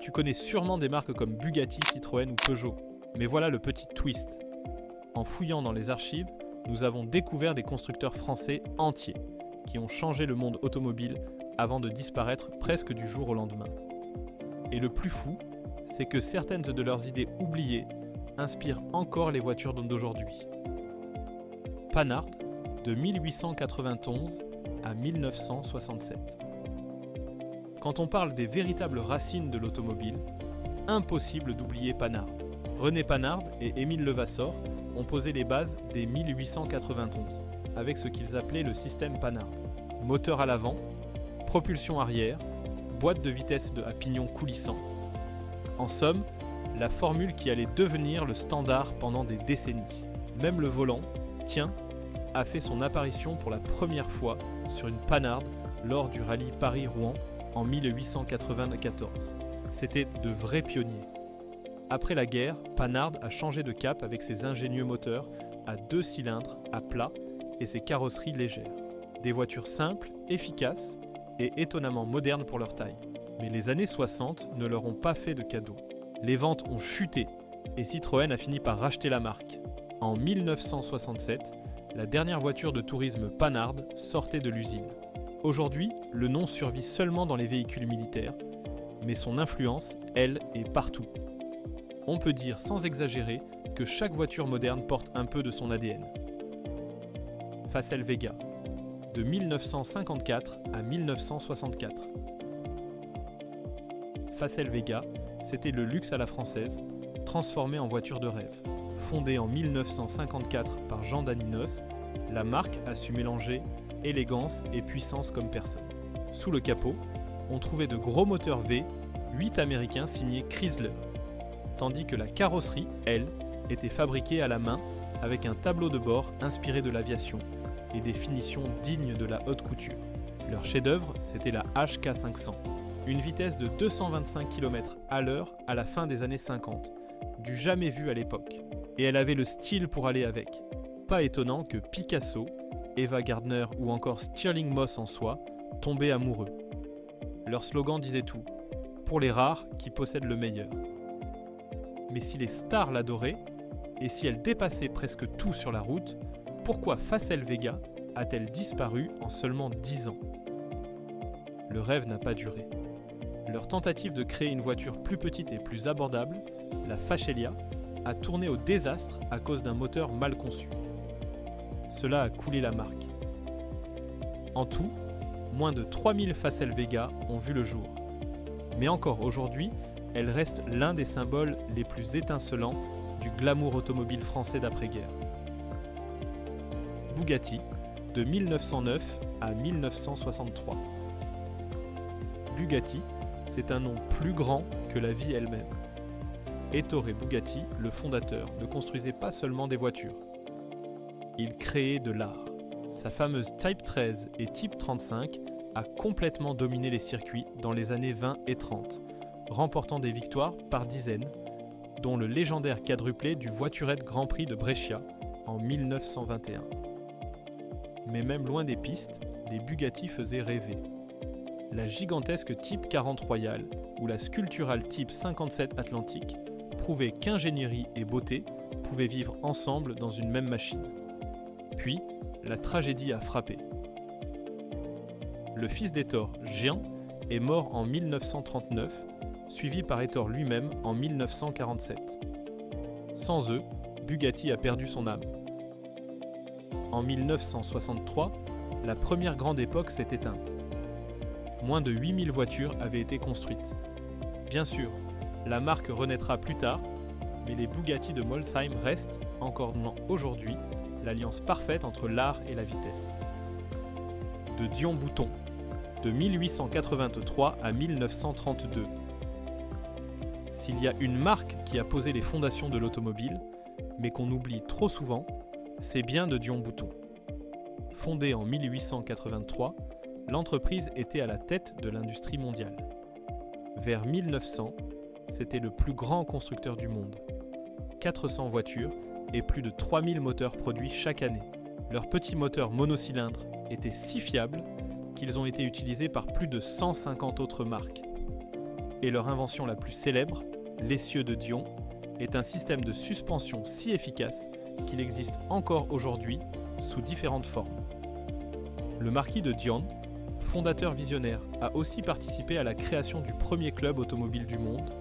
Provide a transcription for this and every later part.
Tu connais sûrement des marques comme Bugatti, Citroën ou Peugeot. Mais voilà le petit twist. En fouillant dans les archives, nous avons découvert des constructeurs français entiers qui ont changé le monde automobile avant de disparaître presque du jour au lendemain. Et le plus fou, c'est que certaines de leurs idées oubliées inspirent encore les voitures d'aujourd'hui. Panhard, de 1891 à 1967. Quand on parle des véritables racines de l'automobile, impossible d'oublier Panhard. René Panhard et Émile Levasseur ont posé les bases dès 1891, avec ce qu'ils appelaient le système Panhard. Moteur à l'avant, propulsion arrière, boîte de vitesse à pignon coulissant. En somme, la formule qui allait devenir le standard pendant des décennies. Même le volant, tiens, a fait son apparition pour la première fois sur une Panhard lors du rallye Paris-Rouen en 1894. C'était de vrais pionniers. Après la guerre, Panhard a changé de cap avec ses ingénieux moteurs à 2 cylindres à plat et ses carrosseries légères. Des voitures simples, efficaces et étonnamment modernes pour leur taille. Mais les années 60 ne leur ont pas fait de cadeaux. Les ventes ont chuté et Citroën a fini par racheter la marque. En 1967, la dernière voiture de tourisme Panhard sortait de l'usine. Aujourd'hui, le nom survit seulement dans les véhicules militaires, mais son influence, elle, est partout. On peut dire sans exagérer que chaque voiture moderne porte un peu de son ADN. Facel Vega, de 1954 à 1964. Facel Vega, c'était le luxe à la française, transformé en voiture de rêve. Fondée en 1954 par Jean Daninos, la marque a su mélanger élégance et puissance comme personne. Sous le capot, on trouvait de gros moteurs V, 8 américains signés Chrysler, tandis que la carrosserie, elle, était fabriquée à la main avec un tableau de bord inspiré de l'aviation et des finitions dignes de la haute couture. Leur chef-d'œuvre, c'était la HK500, une vitesse de 225 km/h à la fin des années 50, du jamais vu à l'époque. Et elle avait le style pour aller avec. Pas étonnant que Picasso, Eva Gardner ou encore Stirling Moss en soie tombaient amoureux. Leur slogan disait tout, pour les rares qui possèdent le meilleur. Mais si les stars l'adoraient, et si elle dépassait presque tout sur la route, pourquoi Facel Vega a-t-elle disparu en seulement 10 ans ? Le rêve n'a pas duré. Leur tentative de créer une voiture plus petite et plus abordable, la Facelia, a tourné au désastre à cause d'un moteur mal conçu. Cela a coulé la marque. En tout, moins de 3000 Facel Vega ont vu le jour. Mais encore aujourd'hui, elle reste l'un des symboles les plus étincelants du glamour automobile français d'après-guerre. Bugatti, de 1909 à 1963. Bugatti, c'est un nom plus grand que la vie elle-même. Ettore Bugatti, le fondateur, ne construisait pas seulement des voitures. Il créait de l'art. Sa fameuse Type 13 et Type 35 a complètement dominé les circuits dans les années 20 et 30, remportant des victoires par dizaines, dont le légendaire quadruplé du Voiturette Grand Prix de Brescia en 1921. Mais même loin des pistes, les Bugatti faisaient rêver. La gigantesque Type 40 Royal ou la sculpturale Type 57 Atlantique prouvaient qu'ingénierie et beauté pouvaient vivre ensemble dans une même machine. Puis, la tragédie a frappé. Le fils d'Ettore, Jean, est mort en 1939, suivi par Ettore lui-même en 1947. Sans eux, Bugatti a perdu son âme. En 1963, la première grande époque s'est éteinte. Moins de 8000 voitures avaient été construites. Bien sûr, la marque renaîtra plus tard, mais les Bugatti de Molsheim restent, encore aujourd'hui, l'alliance parfaite entre l'art et la vitesse. De Dion Bouton, de 1883 à 1932. S'il y a une marque qui a posé les fondations de l'automobile, mais qu'on oublie trop souvent, c'est bien de Dion Bouton. Fondée en 1883, l'entreprise était à la tête de l'industrie mondiale. Vers 1900, c'était le plus grand constructeur du monde. 400 voitures et plus de 3000 moteurs produits chaque année. Leurs petits moteurs monocylindres étaient si fiables qu'ils ont été utilisés par plus de 150 autres marques. Et leur invention la plus célèbre, l'essieu de Dion, est un système de suspension si efficace qu'il existe encore aujourd'hui sous différentes formes. Le marquis de Dion, fondateur visionnaire, a aussi participé à la création du premier club automobile du monde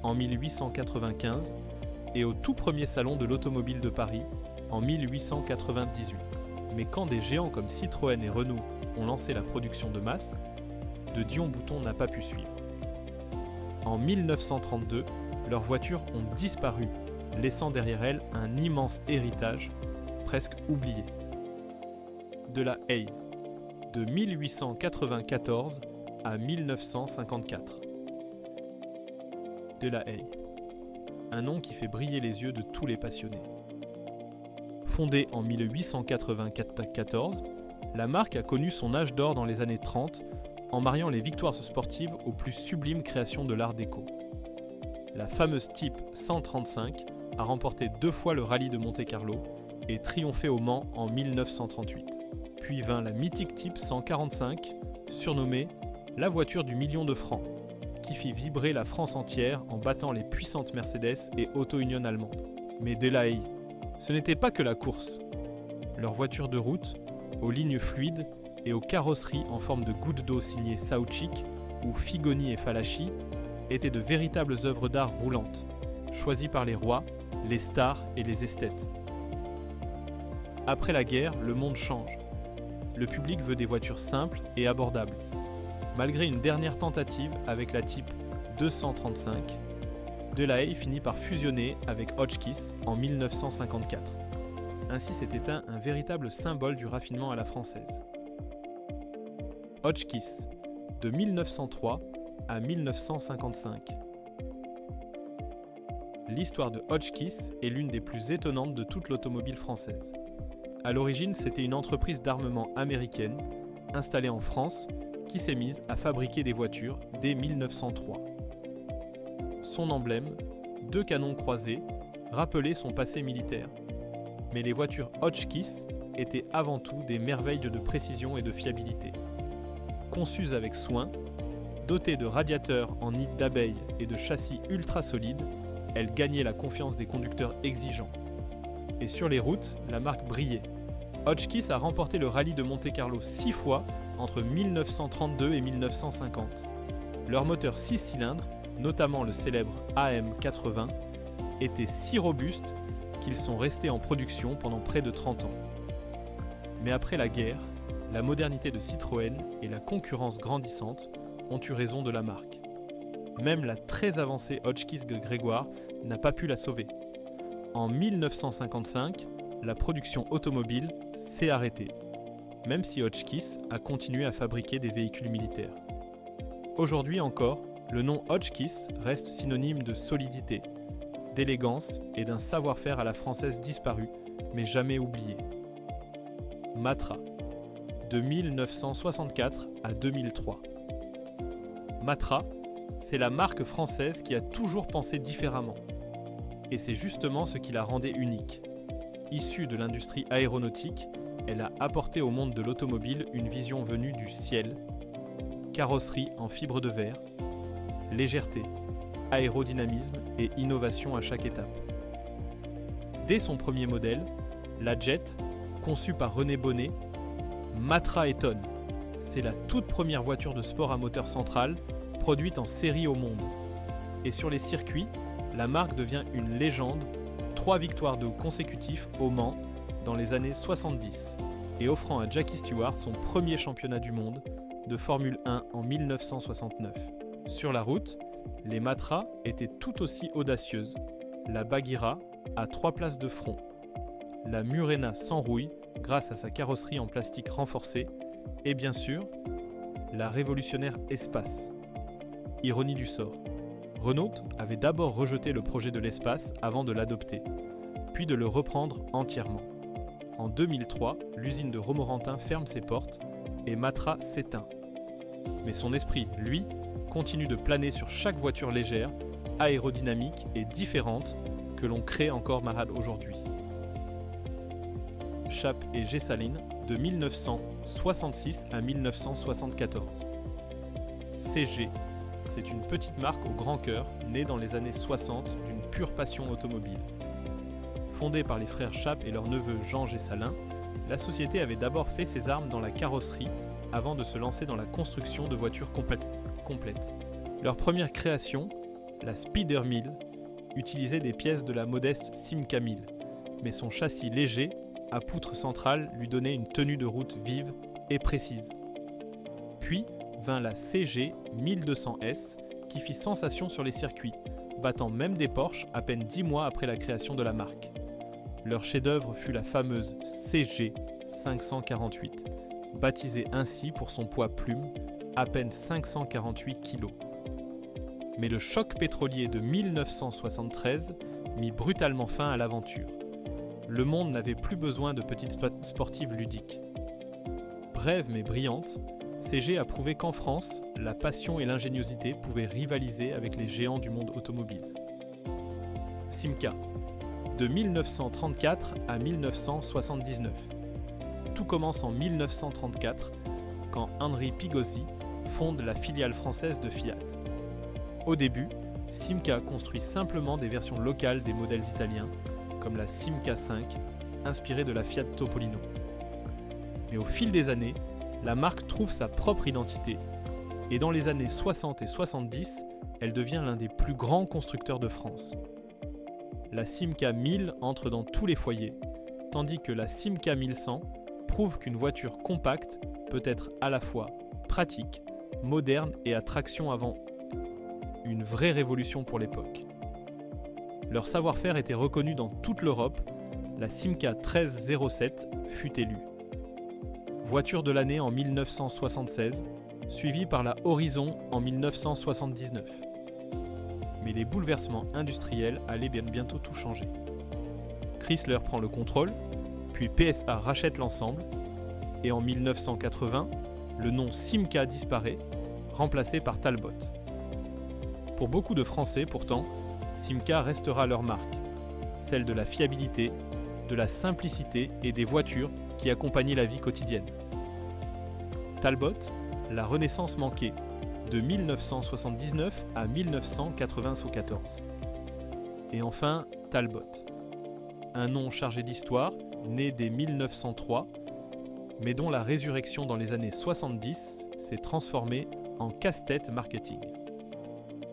en 1895 et au tout premier salon de l'automobile de Paris en 1898. Mais quand des géants comme Citroën et Renault ont lancé la production de masse, de Dion-Bouton n'a pas pu suivre. En 1932, leurs voitures ont disparu, laissant derrière elles un immense héritage, presque oublié. De la Hay, de 1894 à 1954. De la Hay, un nom qui fait briller les yeux de tous les passionnés. Fondée en 1894, la marque a connu son âge d'or dans les années 30 en mariant les victoires sportives aux plus sublimes créations de l'art déco. La fameuse Type 135 a remporté 2 fois le rallye de Monte-Carlo et triomphé au Mans en 1938. Puis vint la mythique Type 145, surnommée la voiture du million de francs, qui fit vibrer la France entière en battant les puissantes Mercedes et Auto Union allemandes. Mais Delahaye, ce n'était pas que la course. Leurs voitures de route, aux lignes fluides et aux carrosseries en forme de gouttes d'eau signées Sauchik ou Figoni et Fallaci, étaient de véritables œuvres d'art roulantes, choisies par les rois, les stars et les esthètes. Après la guerre, le monde change. Le public veut des voitures simples et abordables. Malgré une dernière tentative avec la Type 235, Delahaye finit par fusionner avec Hotchkiss en 1954. Ainsi s'est éteint un véritable symbole du raffinement à la française. Hotchkiss, de 1903 à 1955. L'histoire de Hotchkiss est l'une des plus étonnantes de toute l'automobile française. À l'origine, c'était une entreprise d'armement américaine, installée en France, qui s'est mise à fabriquer des voitures dès 1903. Son emblème, 2 canons croisés, rappelait son passé militaire. Mais les voitures Hotchkiss étaient avant tout des merveilles de précision et de fiabilité. Conçues avec soin, dotées de radiateurs en nid d'abeille et de châssis ultra solides, elles gagnaient la confiance des conducteurs exigeants. Et sur les routes, la marque brillait. Hotchkiss a remporté le rallye de Monte-Carlo 6 fois entre 1932 et 1950. Leurs moteurs 6 cylindres, notamment le célèbre AM80, étaient si robustes qu'ils sont restés en production pendant près de 30 ans. Mais après la guerre, la modernité de Citroën et la concurrence grandissante ont eu raison de la marque. Même la très avancée Hotchkiss Grégoire n'a pas pu la sauver. En 1955, la production automobile s'est arrêtée, même si Hotchkiss a continué à fabriquer des véhicules militaires. Aujourd'hui encore, le nom Hotchkiss reste synonyme de solidité, d'élégance et d'un savoir-faire à la française disparu, mais jamais oublié. Matra, de 1964 à 2003. Matra, c'est la marque française qui a toujours pensé différemment. Et c'est justement ce qui la rendait unique. Issue de l'industrie aéronautique, elle a apporté au monde de l'automobile une vision venue du ciel, carrosserie en fibre de verre, légèreté, aérodynamisme et innovation à chaque étape. Dès son premier modèle, la Jet, conçue par René Bonnet, Matra étonne. C'est la toute première voiture de sport à moteur central produite en série au monde. Et sur les circuits, la marque devient une légende, 3 victoires de consécutifs au Mans dans les années 70 et offrant à Jackie Stewart son premier championnat du monde de Formule 1 en 1969. Sur la route, les Matra étaient tout aussi audacieuses, la Bagheera à 3 places de front, la Murena s'enrouille grâce à sa carrosserie en plastique renforcé et bien sûr, la révolutionnaire Espace. Ironie du sort. Renault avait d'abord rejeté le projet de l'Espace avant de l'adopter, puis de le reprendre entièrement. En 2003, l'usine de Romorantin ferme ses portes et Matra s'éteint. Mais son esprit, lui, continue de planer sur chaque voiture légère, aérodynamique et différente que l'on crée encore malade aujourd'hui. Chap et Gessaline, de 1966 à 1974. CG, c'est une petite marque au grand cœur, née dans les années 60 d'une pure passion automobile. Fondée par les frères Chappe et leurs neveux Jean Gessalin, la société avait d'abord fait ses armes dans la carrosserie avant de se lancer dans la construction de voitures complètes. Leur première création, la Spider 1000, utilisait des pièces de la modeste Simca 1000, mais son châssis léger, à poutre centrale, lui donnait une tenue de route vive et précise. Puis vint la CG 1200S qui fit sensation sur les circuits, battant même des Porsche à peine 10 mois après la création de la marque. Leur chef-d'œuvre fut la fameuse CG 548, baptisée ainsi pour son poids plume, à peine 548 kg. Mais le choc pétrolier de 1973 mit brutalement fin à l'aventure. Le monde n'avait plus besoin de petites sportives ludiques. Brève mais brillante, CG a prouvé qu'en France, la passion et l'ingéniosité pouvaient rivaliser avec les géants du monde automobile. Simca, de 1934 à 1979. Tout commence en 1934, quand Henri Pigozzi fonde la filiale française de Fiat. Au début, Simca construit simplement des versions locales des modèles italiens, comme la Simca 5, inspirée de la Fiat Topolino. Mais au fil des années, la marque trouve sa propre identité, et dans les années 60 et 70, elle devient l'un des plus grands constructeurs de France. La Simca 1000 entre dans tous les foyers, tandis que la Simca 1100 prouve qu'une voiture compacte peut être à la fois pratique, moderne et à traction avant. Une vraie révolution pour l'époque. Leur savoir-faire était reconnu dans toute l'Europe, la Simca 1307 fut élue. Voiture de l'année en 1976, suivie par la Horizon en 1979. Mais les bouleversements industriels allaient bientôt tout changer. Chrysler prend le contrôle, puis PSA rachète l'ensemble, et en 1980, le nom Simca disparaît, remplacé par Talbot. Pour beaucoup de Français, pourtant, Simca restera leur marque, celle de la fiabilité, de la simplicité et des voitures qui accompagnaient la vie quotidienne. Talbot, la renaissance manquée, de 1979 à 1994. Et enfin, Talbot, un nom chargé d'histoire, né dès 1903, mais dont la résurrection dans les années 70 s'est transformée en casse-tête marketing.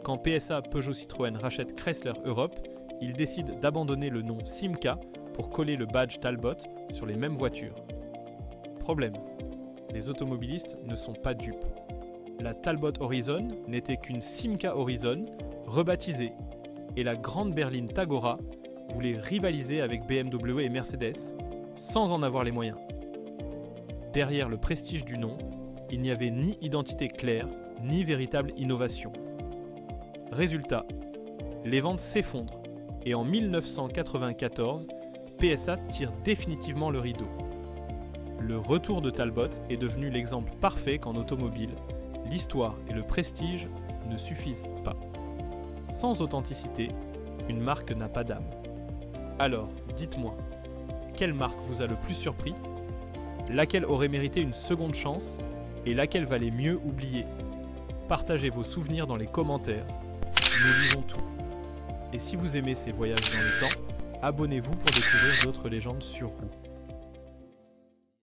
Quand PSA Peugeot Citroën rachète Chrysler Europe, ils décident d'abandonner le nom Simca pour coller le badge Talbot sur les mêmes voitures. Problème, les automobilistes ne sont pas dupes. La Talbot Horizon n'était qu'une Simca Horizon rebaptisée, et la grande berline Tagora voulait rivaliser avec BMW et Mercedes sans en avoir les moyens. Derrière le prestige du nom, il n'y avait ni identité claire, ni véritable innovation. Résultat, les ventes s'effondrent et en 1994, PSA tire définitivement le rideau. Le retour de Talbot est devenu l'exemple parfait qu'en automobile, l'histoire et le prestige ne suffisent pas. Sans authenticité, une marque n'a pas d'âme. Alors, dites-moi, quelle marque vous a le plus surpris ? Laquelle aurait mérité une seconde chance ? Et laquelle valait mieux oublier ? Partagez vos souvenirs dans les commentaires. Nous lisons tout. Et si vous aimez ces voyages dans le temps, abonnez-vous pour découvrir d'autres légendes sur roue.